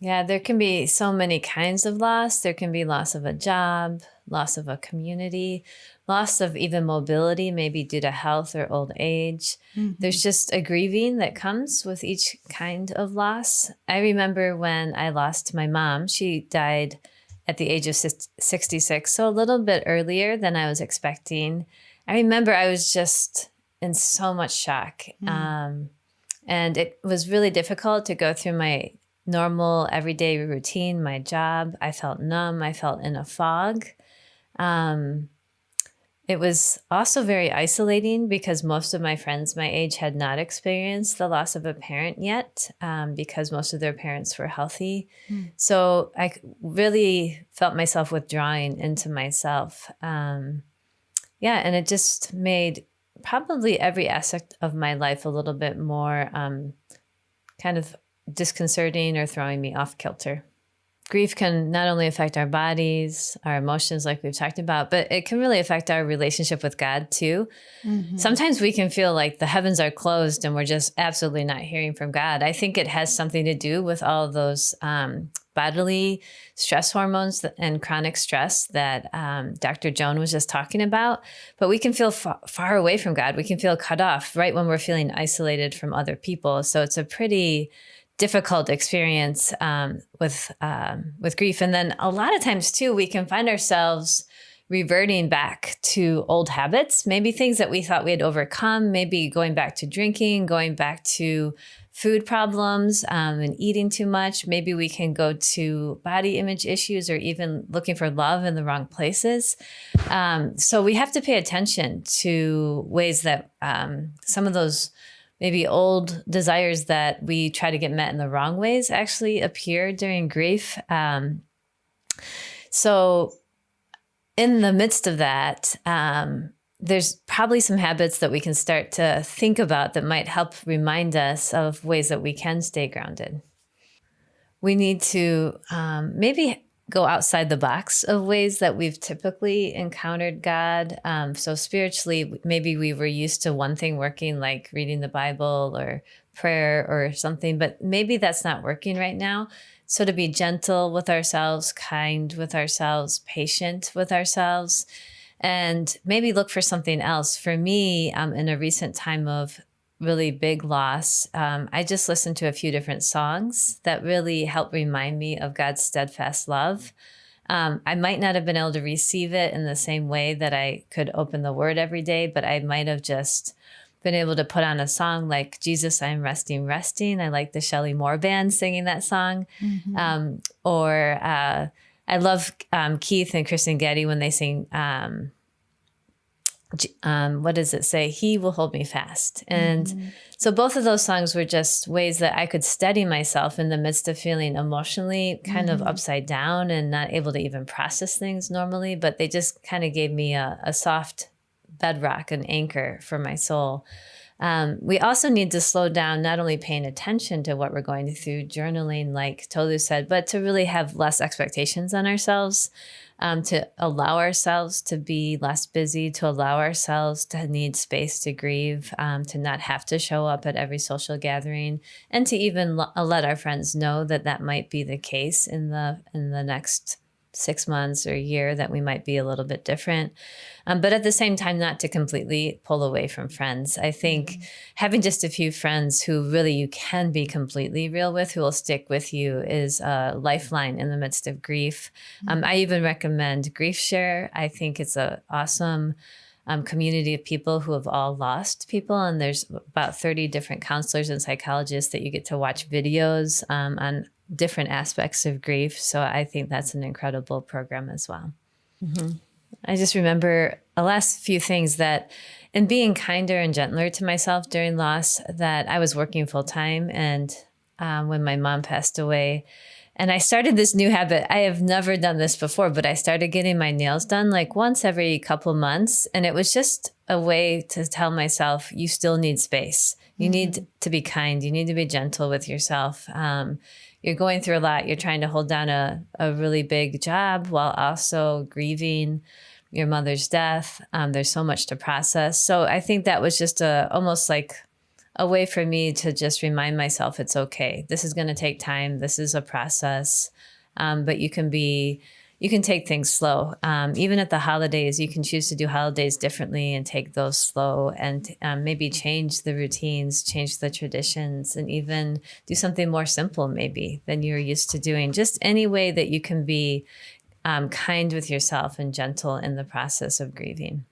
Yeah, there can be so many kinds of loss. There can be loss of a job, loss of a community, loss of even mobility, maybe due to health or old age. Hmm. There's just a grieving that comes with each kind of loss. I remember when I lost my mom, she died at the age of 66, so a little bit earlier than I was expecting. I remember I was just in so much shock. Mm. And it was really difficult to go through my normal everyday routine, my job. I felt numb. I felt in a fog. Um, it was also very isolating because most of my friends my age had not experienced the loss of a parent yet, because most of their parents were healthy. Mm. So really felt myself withdrawing into myself. Yeah, and it just made probably every aspect of my life a little bit more kind of disconcerting or throwing me off kilter. Grief can not only affect our bodies, our emotions, like we've talked about, but it can really affect our relationship with God too. Hmm. Sometimes we can feel like the heavens are closed and we're just absolutely not hearing from God. I think it has something to do with all of those bodily stress hormones and chronic stress that Dr. Joan was just talking about. But we can feel far away from God. We can feel cut off right when we're feeling isolated from other people. So it's a pretty difficult experience with grief. And then a lot of times too, we can find ourselves reverting back to old habits, maybe things that we thought we had overcome, maybe going back to drinking, going back to food problems and eating too much. Maybe we can go to body image issues or even looking for love in the wrong places. So we have to pay attention to ways that some of those maybe old desires that we try to get met in the wrong ways actually appear during grief. So in the midst of that, there's probably some habits that we can start to think about that might help remind us of ways that we can stay grounded. We need to maybe go outside the box of ways that we've typically encountered God. So spiritually, maybe we were used to one thing working, like reading the Bible or prayer or something, but maybe that's not working right now. So to be gentle with ourselves, kind with ourselves, patient with ourselves, and maybe look for something else. For me, in a recent time of really big loss, I just listened to a few different songs that really helped remind me of God's steadfast love. I might not have been able to receive it in the same way that I could open the word every day, but I might have just been able to put on a song like Jesus, I'm resting, resting. I like the Shelley Moore band singing that song. Hmm. Or I love Keith and Kristen Getty when they sing what does it say? He will hold me fast. And Hmm. so both of those songs were just ways that I could steady myself in the midst of feeling emotionally kind of Hmm. upside down and not able to even process things normally. But they just kind of gave me a soft bedrock, an anchor for my soul. We also need to slow down, not only paying attention to what we're going through, journaling, like Tolu said, but to really have less expectations on ourselves, to allow ourselves to be less busy, to allow ourselves to need space to grieve, to not have to show up at every social gathering, and to even let our friends know that that might be the case in the next 6 months or a year, that we might be a little bit different. But at the same time, not to completely pull away from friends. I think Hmm. having just a few friends who really you can be completely real with, who will stick with you, is a lifeline in the midst of grief. I even recommend Grief Share. I think it's an awesome community of people who have all lost people. And there's about 30 different counselors and psychologists that you get to watch videos on different aspects of grief. So I think that's an incredible program as well. I just remember the last few things that, in being kinder and gentler to myself during loss, that I was working full time. And when my mom passed away, and I started this new habit. I have never done this before, but I started getting my nails done like once every couple months. And it was just a way to tell myself, you still need space. You Hmm. need to be kind. You need to be gentle with yourself. You're going through a lot. You're trying to hold down a really big job while also grieving your mother's death. There's so much to process. So I think that was just almost like a way for me to just remind myself it's okay. This is going to take time. This is a process. But you can take things slow. Even at the holidays, you can choose to do holidays differently and take those slow, and maybe change the routines, change the traditions, and even do something more simple maybe than you're used to doing. Just any way that you can be kind with yourself and gentle in the process of grieving.